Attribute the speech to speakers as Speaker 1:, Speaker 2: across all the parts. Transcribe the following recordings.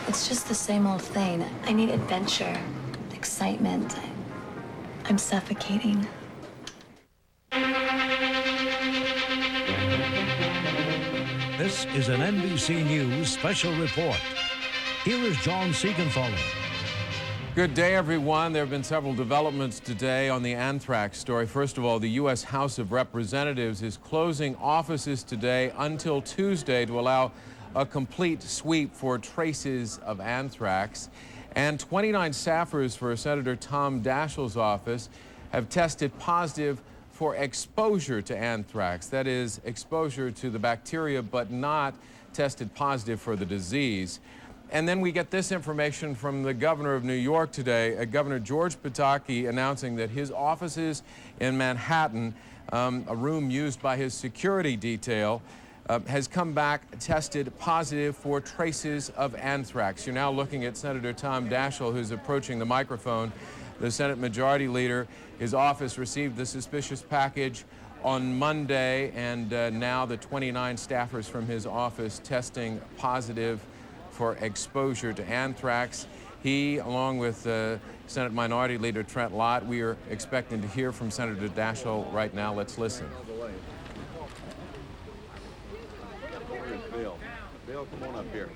Speaker 1: It's just the same old thing. I need adventure, excitement. I'm suffocating.
Speaker 2: This is an NBC News Special Report. Here is John Seigenthaler.
Speaker 3: Good day, everyone. There have been several developments today on the anthrax story. First of all, the U.S. House of Representatives is closing offices today until Tuesday to allow a complete sweep for traces of anthrax. And 29 staffers for Senator Tom Daschle's office have tested positive for exposure to anthrax. That is, exposure to the bacteria, but not tested positive for the disease. And then we get this information from the governor of New York today, Governor George Pataki, announcing that his offices in Manhattan, a room used by his security detail, has come back tested positive for traces of anthrax. You're now looking at Senator Tom Daschle, who's approaching the microphone. The Senate Majority Leader, his office received the suspicious package on Monday, and now the 29 staffers from his office testing positive for exposure to anthrax. He, along with Senate Minority Leader Trent Lott, we are expecting to hear from Senator Daschle right now. Let's listen.
Speaker 4: Bill, come on up here.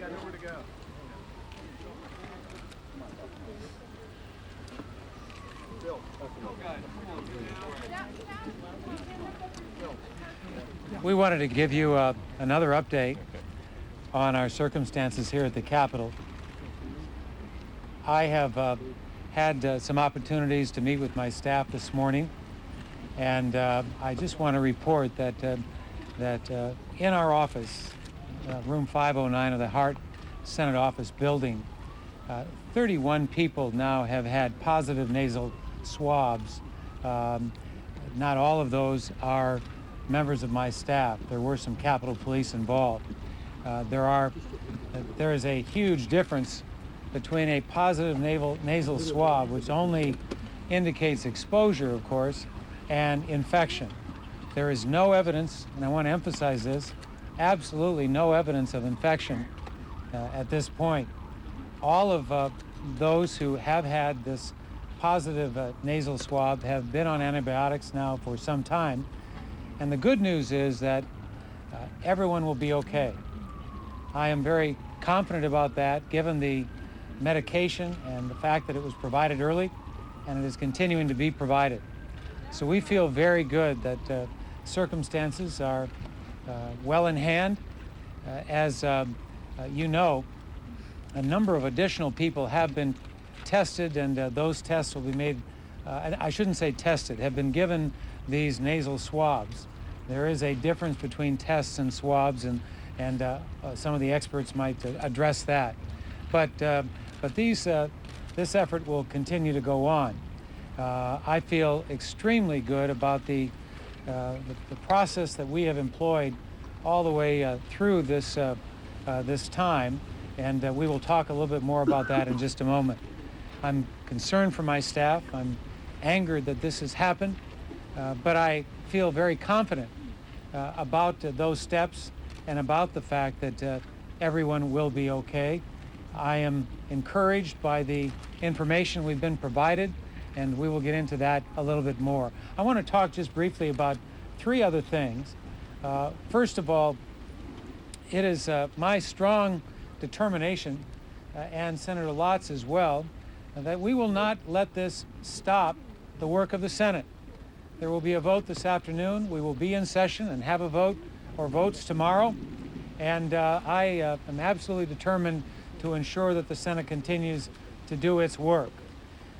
Speaker 5: We wanted to give you another update on our circumstances here at the Capitol. I have had some opportunities to meet with my staff this morning, and I just want to report that in our office, room 509 of the Hart Senate office building, 31 people now have had positive nasal swabs. Not all of those are members of my staff. There were some Capitol Police involved. There is a huge difference between a positive nasal swab, which only indicates exposure, of course, and infection. There is no evidence, and I want to emphasize this, absolutely no evidence of infection at this point. All of those who have had this positive nasal swab have been on antibiotics now for some time. And the good news is that everyone will be okay. I am very confident about that, given the medication and the fact that it was provided early and it is continuing to be provided. So we feel very good that circumstances are well in hand. As you know, a number of additional people have been tested, and those tests will be made, I shouldn't say tested, have been given these nasal swabs. There is a difference between tests and swabs, and some of the experts might address that. But this effort will continue to go on. I feel extremely good about the process that we have employed all the way through this time, and we will talk a little bit more about that in just a moment. I'm concerned for my staff. I'm angered that this has happened, but I feel very confident about those steps and about the fact that everyone will be okay. I am encouraged by the information we've been provided, and we will get into that a little bit more. I want to talk just briefly about three other things. First of all, it is my strong determination, and Senator Lott's as well, that we will not let this stop the work of the Senate. There will be a vote this afternoon. We will be in session and have a vote or votes tomorrow. And I am absolutely determined to ensure that the Senate continues to do its work.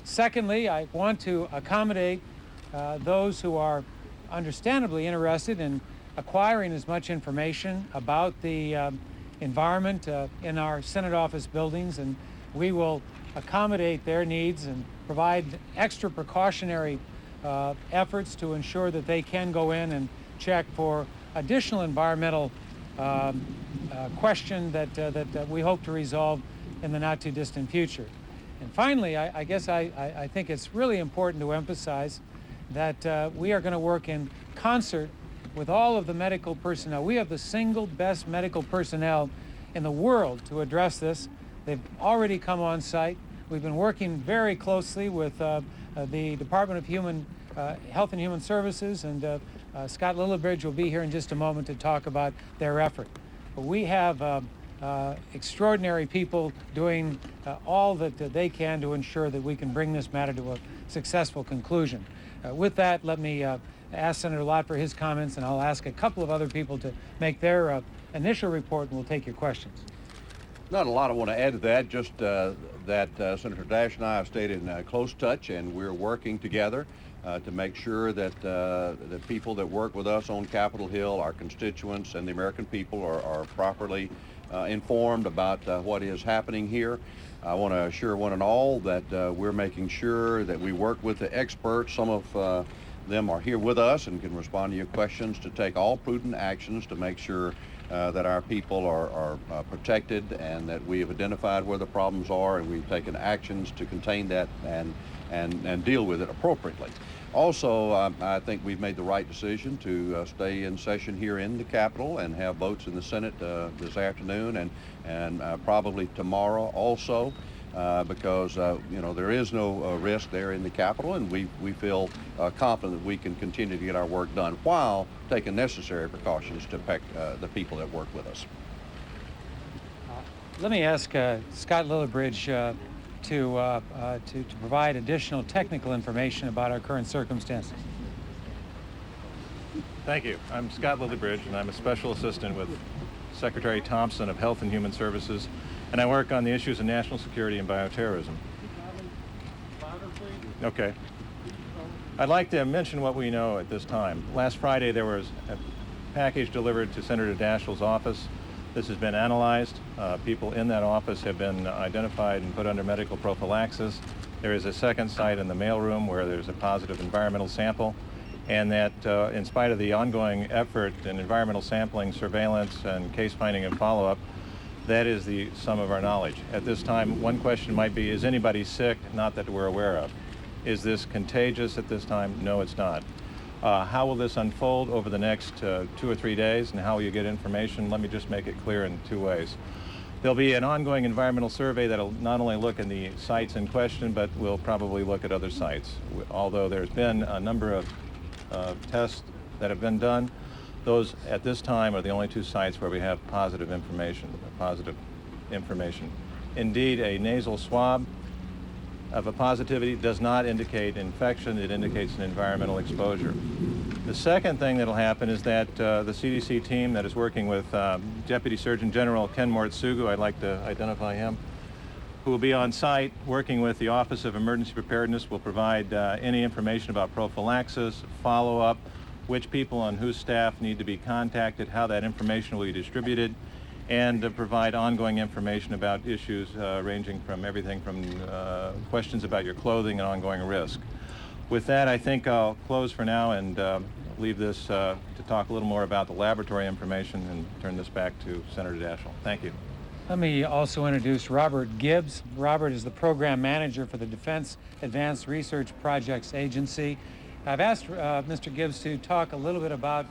Speaker 5: Secondly, I want to accommodate those who are understandably interested in acquiring as much information about the environment in our Senate office buildings, and we will accommodate their needs and provide extra precautionary efforts to ensure that they can go in and check for additional environmental question that we hope to resolve in the not too distant future. And finally, I guess I think it's really important to emphasize that we are going to work in concert with all of the medical personnel. We have the single best medical personnel in the world to address this. They've already come on site. We've been working very closely with the Department of Health and Human Services, and Scott Lillibridge will be here in just a moment to talk about their effort. But we have extraordinary people doing all that they can to ensure that we can bring this matter to a successful conclusion. With that, let me ask Senator Lott for his comments, and I'll ask a couple of other people to make their initial report, and we'll take your questions.
Speaker 4: Not a lot I want to add to that, just that Senator Dash and I have stayed in close touch, and we're working together to make sure that the people that work with us on Capitol Hill, our constituents and the American people, are properly informed about what is happening here. I want to assure one and all that we're making sure that we work with the experts. Some of them are here with us and can respond to your questions, to take all prudent actions to make sure that our people are protected, and that we have identified where the problems are, and we've taken actions to contain that and deal with it appropriately. Also, I think we've made the right decision to stay in session here in the Capitol and have votes in the Senate this afternoon and probably tomorrow also, because there is no risk there in the Capitol, and we feel confident that we can continue to get our work done while taking necessary precautions to protect the people that work with us.
Speaker 5: Let me ask Scott Lillibridge to provide additional technical information about our current circumstances.
Speaker 6: Thank you. I'm Scott Lillibridge, and I'm a special assistant with Secretary Thompson of Health and Human Services, and I work on the issues of national security and bioterrorism. Okay. I'd like to mention what we know at this time. Last Friday, there was a package delivered to Senator Daschle's office. This has been analyzed. People in that office have been identified and put under medical prophylaxis. There is a second site in the mailroom where there's a positive environmental sample, and that in spite of the ongoing effort in environmental sampling, surveillance, and case finding and follow-up, that is the sum of our knowledge. At this time, one question might be, is anybody sick? Not that we're aware of. Is this contagious at this time? No, it's not. How will this unfold over the next 2 or 3 days, and how will you get information? Let me just make it clear in 2 ways. There'll be an ongoing environmental survey that'll not only look in the sites in question, but will probably look at other sites. Although there's been a number of tests that have been done, those at this time are the only 2 sites where we have positive information. Indeed, a nasal swab of a positivity does not indicate infection, it indicates an environmental exposure. The second thing that'll happen is that the CDC team that is working with Deputy Surgeon General Ken Mortsugu, I'd like to identify him, who will be on site working with the Office of Emergency Preparedness, will provide any information about prophylaxis, follow-up, which people on whose staff need to be contacted, how that information will be distributed, and to provide ongoing information about issues ranging from everything from questions about your clothing and ongoing risk. With that, I think I'll close for now and leave this to talk a little more about the laboratory information and turn this back to Senator Daschle. Thank you.
Speaker 5: Let me also introduce Robert Gibbs. Robert is the program manager for the Defense Advanced Research Projects Agency. I've asked Mr. Gibbs to talk a little bit about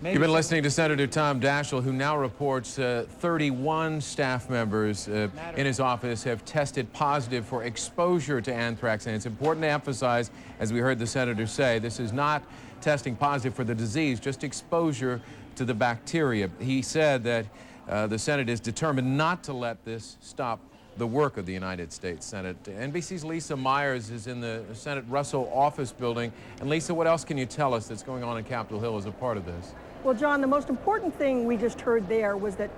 Speaker 3: You've been listening to Senator Tom Daschle, who now reports 31 staff members in his office have tested positive for exposure to anthrax. And it's important to emphasize, as we heard the senator say, this is not testing positive for the disease, just exposure to the bacteria. He said that the Senate is determined not to let this stop the work of the United States Senate. NBC's Lisa Myers is in the Senate Russell office building. And Lisa, what else can you tell us that's going on in Capitol Hill as a part of this?
Speaker 7: Well, John, the most important thing we just heard there was that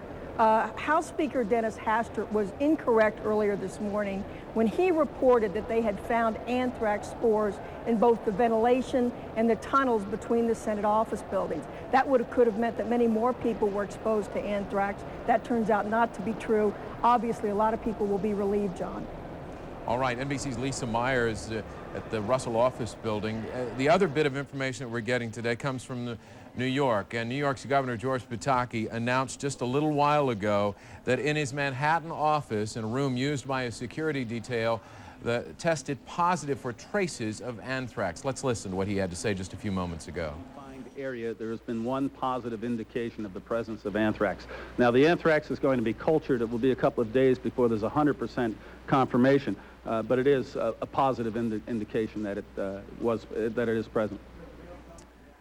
Speaker 7: House Speaker Dennis Hastert was incorrect earlier this morning when he reported that they had found anthrax spores in both the ventilation and the tunnels between the Senate office buildings. That could have meant that many more people were exposed to anthrax. That turns out not to be true. Obviously, a lot of people will be relieved, John.
Speaker 3: All right, NBC's Lisa Myers at the Russell office building. The other bit of information that we're getting today comes from New York, and New York's Governor George Pataki announced just a little while ago that in his Manhattan office, in a room used by a security detail, tested positive for traces of anthrax. Let's listen to what he had to say just a few moments ago.
Speaker 8: Find area, there has been one positive indication of the presence of anthrax. Now, the anthrax is going to be cultured. It will be a couple of days before there's 100% confirmation, but it is a positive indication that it is present.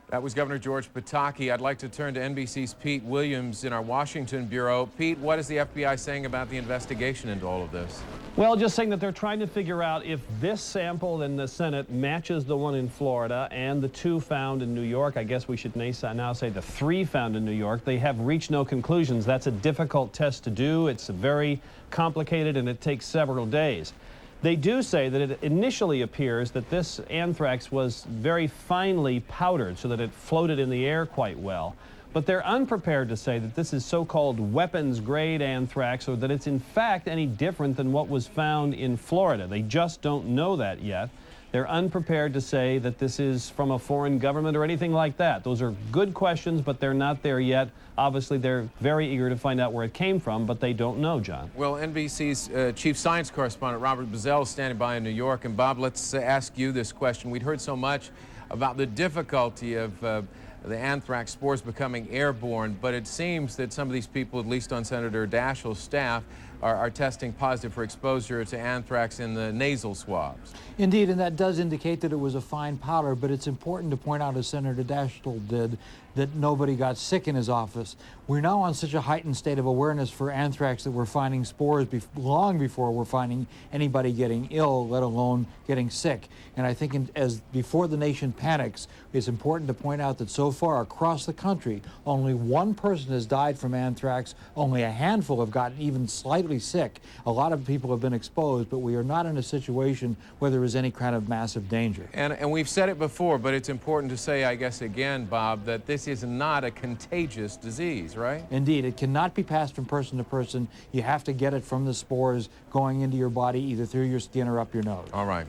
Speaker 3: That was Governor George Pataki. I'd like to turn to NBC's Pete Williams in our Washington bureau. Pete, what is the FBI saying about the investigation into all of this?
Speaker 9: Well, just saying that they're trying to figure out if this sample in the Senate matches the one in Florida and the 2 found in New York. I guess we should now say the 3 found in New York. They have reached no conclusions. That's a difficult test to do. It's very complicated and it takes several days. They do say that it initially appears that this anthrax was very finely powdered so that it floated in the air quite well. But they're unprepared to say that this is so-called weapons-grade anthrax or that it's in fact any different than what was found in Florida. They just don't know that yet. They're unprepared to say that this is from a foreign government or anything like that. Those are good questions, but they're not there yet. Obviously, they're very eager to find out where it came from, but they don't know, John.
Speaker 3: Well, NBC's chief science correspondent, Robert Bazell, is standing by in New York. And Bob, let's ask you this question. We'd heard so much about the difficulty of the anthrax spores becoming airborne, but it seems that some of these people, at least on Senator Daschle's staff, are testing positive for exposure to anthrax in the nasal swabs.
Speaker 10: Indeed, and that does indicate that it was a fine powder, but it's important to point out, as Senator Daschle did, that nobody got sick in his office. We're now on such a heightened state of awareness for anthrax that we're finding spores long before we're finding anybody getting ill, let alone getting sick. And I think as before the nation panics, it's important to point out that so far across the country, only 1 person has died from anthrax. Only a handful have gotten even slightly sick. A lot of people have been exposed, but we are not in a situation where there is any kind of massive danger.
Speaker 3: And we've said it before, but it's important to say, I guess, again, Bob, that this is not a contagious disease, right?
Speaker 10: Indeed, it cannot be passed from person to person. You have to get it from the spores going into your body, either through your skin or up your nose.
Speaker 3: All right.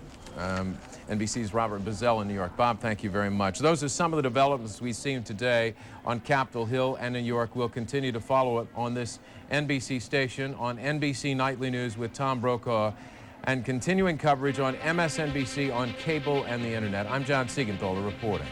Speaker 3: NBC's Robert Bazell in New York. Bob, thank you very much. Those are some of the developments we've seen today on Capitol Hill and in New York. We'll continue to follow it on this NBC station, on NBC Nightly News with Tom Brokaw, and continuing coverage on MSNBC on cable and the internet. I'm John Seigenthaler reporting.